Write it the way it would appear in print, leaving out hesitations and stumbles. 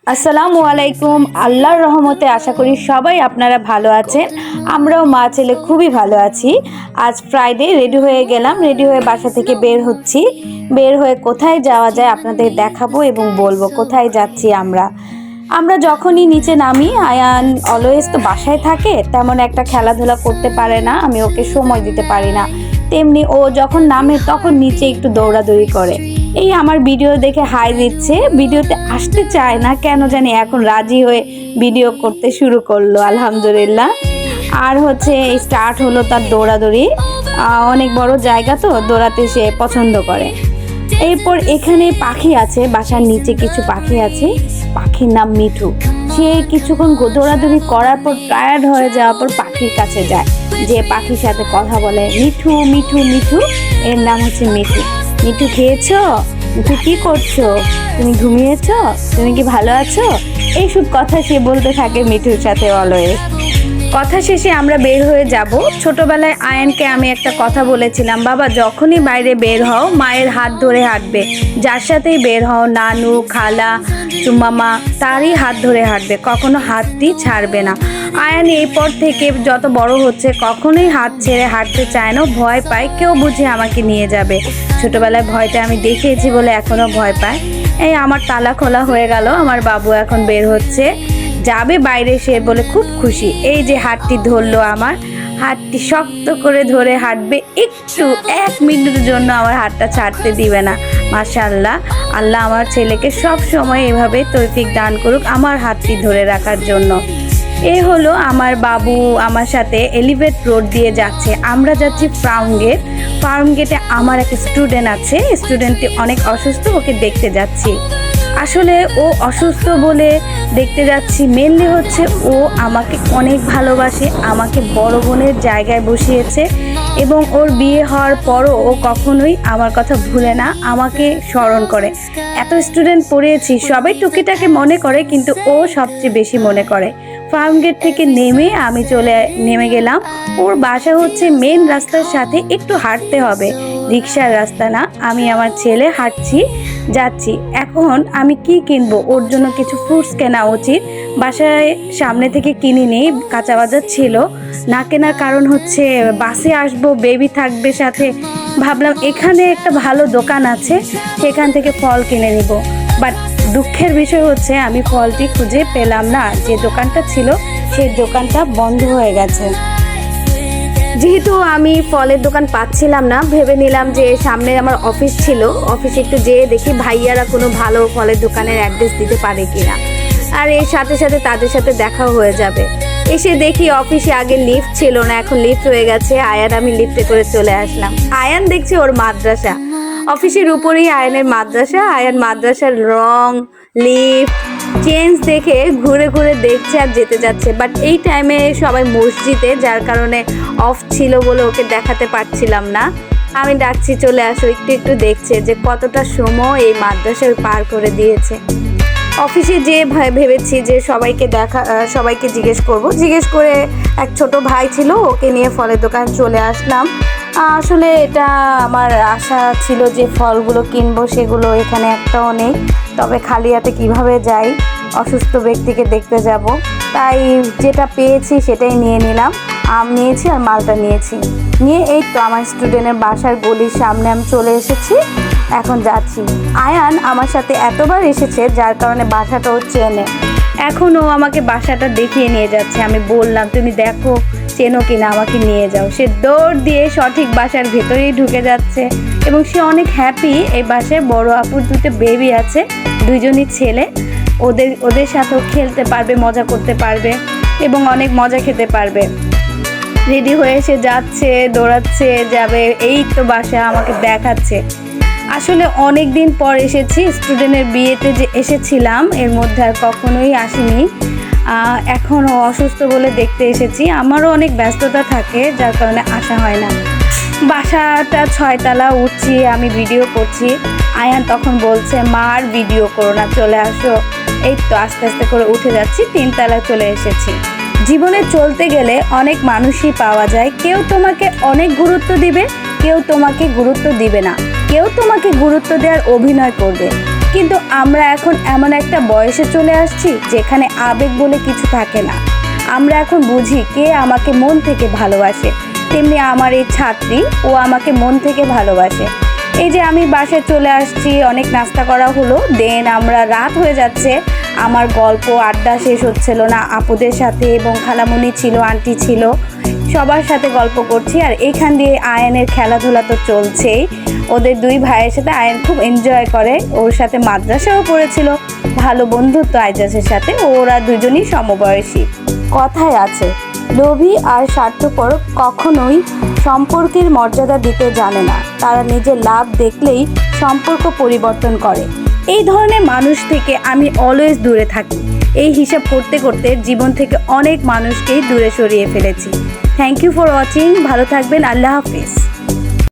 আসসালামু আলাইকুম। আল্লাহর রহমতে আশা করি সবাই আপনারা ভালো আছেন। আমরাও মা ছেলে খুবই ভালো আছি। আজ ফ্রাইডে, রেডি হয়ে গেলাম। রেডি হয়ে বাসা থেকে বের হচ্ছি। বের হয়ে কোথায় যাওয়া যায় আপনাদের দেখাবো এবং বলবো কোথায় যাচ্ছি আমরা। আমরা যখনই নিচে নামি, আয়ান অলওয়েজ তো বাসায় থাকে, তেমন একটা খেলাধুলা করতে পারে না, আমি ওকে সময় দিতে পারি না। তেমনি ও যখন নামে তখন নিচে একটু দৌড়াদৌড়ি করে। এই আমার ভিডিও দেখে হাই দিচ্ছে, ভিডিওতে আসতে চায় না কেন জানি, এখন রাজি হয়ে ভিডিও করতে শুরু করলো আলহামদুলিল্লাহ। আর স্টার্ট হলো তার দৌড়াদৌড়ি। অনেক বড় জায়গা তো, দৌড়াতে সে পছন্দ করে। এরপর এখানে পাখি আছে, বাসার নিচে কিছু পাখি আছে, পাখির নাম মিঠু। সে কিছুক্ষণ দৌড়াদৌড়ি করার পর টায়ার্ড হয়ে যাওয়ার পর পাখির কাছে যায়, যে পাখির সাথে কথা বলে, মিঠু মিঠু মিঠু। এর নাম হচ্ছে মিঠু। মিঠু খেয়েছো? মিঠু কি করছো? তুমি ঘুমিয়েছো? তুমি কি ভালো আছো? এইসব কথা সে বলতে থাকে মিঠুর সাথে অলওয়েজ। কথা শেষে আমরা বের হয়ে যাব। ছোটবেলায় আয়ানকে আমি একটা কথা বলেছিলাম, বাবা যখনই বাইরে বের হও মায়ের হাত ধরে হাঁটবে, যার সাথেই বের হও, নানু, খালা, চুমামা, তারই হাত ধরে হাঁটবে, কখনো হাতটি ছাড়বে না। আয়ান এরপর থেকে যত বড় হচ্ছে কখনোই হাত ছেড়ে হাঁটতে চায় না, ভয় পায়, কেউ বুঝে আমাকে নিয়ে যাবে। ছোটবেলায় ভয়টা আমি দেখিয়েছি বলে এখনো ভয় পায়। এই আমার তালা খোলা হয়ে গেল, আমার বাবু এখন বের হচ্ছে, যাবে বাইরে, সে বলে খুব খুশি। এই যে হাতটি ধরলো, আমার হাতটি শক্ত করে ধরে হাঁটবে, একটু 1 মিনিটের জন্য আমার হাতটা ছাড়তে দিবে না। মাশাআল্লাহ, আল্লাহ আমার ছেলেকে সব সময় এভাবে তৌফিক দান করুক আমার হাতটি ধরে রাখার জন্য। এই হলো আমার বাবু আমার সাথে এলিভেট রোড দিয়ে যাচ্ছে। আমরা যাচ্ছি ফার্ম গেট। ফার্ম গেটে আমার একটা স্টুডেন্ট আছে, স্টুডেন্টটি অনেক অসুস্থ, ওকে দেখতে যাচ্ছি। আসলে ও অসুস্থ বলে দেখতে যাচ্ছি, মেনলি ও আমাকে অনেক ভালোবাসে, আমাকে বড় বোনের জায়গায় বসিয়েছে এবং ওর বিয়ে হওয়ার পরও ও কখনোই আমার কথা ভুলে না, আমাকে স্মরণ করে। এত স্টুডেন্ট পড়িয়েছি, সবাই টুকিটাকে মনে করে কিন্তু ও সবচেয়ে বেশি মনে করে। ফার্ম গেট থেকে আমি নেমে গেলাম। ওর বাসা মেন রাস্তার সাথে, একটু হাঁটতে হবে, রিক্সার রাস্তা না। আমি আমার ছেলে হাঁটছি যাচ্ছি। এখন আমি কি কিনবো, ওর জন্য কিছু ফ্রুটস কেনা উচিত। বাসায় সামনে থেকে কিনে নিই, কাঁচা বাজার ছিল না, কেনার কারণ বাসে আসবো, বেবি থাকবে সাথে, ভাবলাম এখানে একটা ভালো দোকান আছে, সেখান থেকে ফল কিনে নিব। বাট দুঃখের বিষয় আমি ফলটি খুঁজে পেলাম না, যে দোকানটা ছিল সেই দোকানটা বন্ধ হয়ে গেছে। যেহেতু আমি ফলের দোকান পাচ্ছিলাম না, ভেবে নিলাম যে সামনে আমার অফিস ছিল, অফিসে একটু যেয়ে দেখি ভাইয়ারা কোনো ভালো ফলের দোকানের অ্যাড্রেস দিতে পারে কিনা, আর এর সাথে সাথে তাদের সাথে দেখাও হয়ে যাবে। এসে দেখি অফিসে আগে লিফট ছিল না, এখন লিফট হয়ে গেছে। আমি লিফটে করে চলে আসলাম। আয়ান দেখছি ওর মাদ্রাসা, অফিসের উপরেই আয়ানের মাদ্রাসা। আয়ান মাদ্রাসার রং, লিফট চেঞ্জ দেখে ঘুরে ঘুরে দেখছে আর যেতে যাচ্ছে। বাট এই টাইমে সবাই মসজিদে, যার কারণে অফ ছিল বলে ওকে দেখাতে পারছিলাম না। আমি ডাকছি চলে আসো, একটু একটু দেখছে যে কতটা সময় এই মাদ্রাসায় পার করে দিয়েছে। অফিসে যে ভেবেছি যে সবাইকে জিজ্ঞেস করে এক ছোট ভাই ছিল, ওকে নিয়ে ফলের দোকান চলে আসলাম। আসলে এটা আমার আশা ছিল যে ফলগুলো কিনবো, সেগুলো এখানে একটাও নেই। তবে খালি হাতে কীভাবে যাই, অসুস্থ ব্যক্তিকে দেখতে যাব, তাই যেটা পেয়েছি সেটাই নিয়ে নিলাম। আম নিয়েছি আর মালটা নিয়েছি, নিয়ে এই তো আমার স্টুডেন্টের বাসার গলির সামনে আমি চলে এসেছি, এখন যাচ্ছি। আয়ান আমার সাথে এতবার এসেছে যার কারণে বাসাটাও চেনে, এখন ও আমাকে বাসাটা দেখিয়ে নিয়ে যাচ্ছে। আমি বললাম তুমি দেখো চেনো কিনা, আমাকে নিয়ে যাও। সে দৌড় দিয়ে সঠিক বাসার ভেতরেই ঢুকে যাচ্ছে এবং সে অনেক হ্যাপি। এই বাসায় বড় আপুর 2টো বেবি আছে, 2জনই ছেলে, ওদের সাথেও খেলতে পারবে, মজা করতে পারবে এবং অনেক মজা খেতে পারবে। রেডি হয়ে এসে যাচ্ছে, দৌড়াচ্ছে, যাবে। এই তো বাসা আমাকে দেখাচ্ছে। আসলে অনেক দিন পর এসেছি, স্টুডেন্টের বিয়েতে যে এসেছিলাম এর মধ্যে আর কখনোই আসিনি। এখনও অসুস্থ বলে দেখতে এসেছি, আমারও অনেক ব্যস্ততা থাকে যার কারণে আসা হয় না। বাসাটা 6 তলা, উঠছি, আমি ভিডিও করছি। আয়ান তখন বলছে মা আর ভিডিও করো না, চলে আসো। এই তো আস্তে আস্তে করে উঠে যাচ্ছি, 3 তলায় চলে এসেছি। জীবনে চলতে গেলে অনেক মানুষই পাওয়া যায়, কেউ তোমাকে অনেক গুরুত্ব দিবে, কেউ তোমাকে গুরুত্ব দিবে না, কেউ তোমাকে গুরুত্ব দেওয়ার অভিনয় করবে, কিন্তু আমরা এখন এমন একটা বয়সে চলে আসছি যেখানে আবেগ বলে কিছু থাকে না। আমরা এখন বুঝি কে আমাকে মন থেকে ভালোবাসে। তেমনি আমার এই ছাত্রী, ও আমাকে মন থেকে ভালোবাসে। এই যে আমি বাসায় চলে আসছি, অনেক নাস্তা করা হলো, দেন আমরা রাত হয়ে যাচ্ছে। আমার গল্প আড্ডা শেষ হচ্ছিল না আপুদের সাথে, এবং খালামণি ছিল, আন্টি ছিল, সবার সাথে গল্প করছি। আর এখান দিয়ে আয়ানের খেলাধুলা তো চলছেই। ওদের দুই ভাইয়ের সাথে আয়ান খুব এনজয় করে, ওর সাথে মাদ্রাসাও পড়েছিল, ভালো বন্ধুত্ব আইজাসের সাথে। ওরা দুজনই সমবয়সী। কথায় আছে, লোভী আর স্বার্থপর কখনোই সম্পর্কের মর্যাদা দিতে জানে না। তারা নিজের লাভ দেখলেই সম্পর্ক পরিবর্তন করে। এই ধরনের মানুষ থেকে আমি অলওয়েজ দূরে থাকি। এই হিসাব করতে করতে জীবন থেকে অনেক মানুষকেই দূরে সরিয়ে ফেলেছি। Thank you for watching. ভালো থাকবেন। আল্লাহ হাফিজ।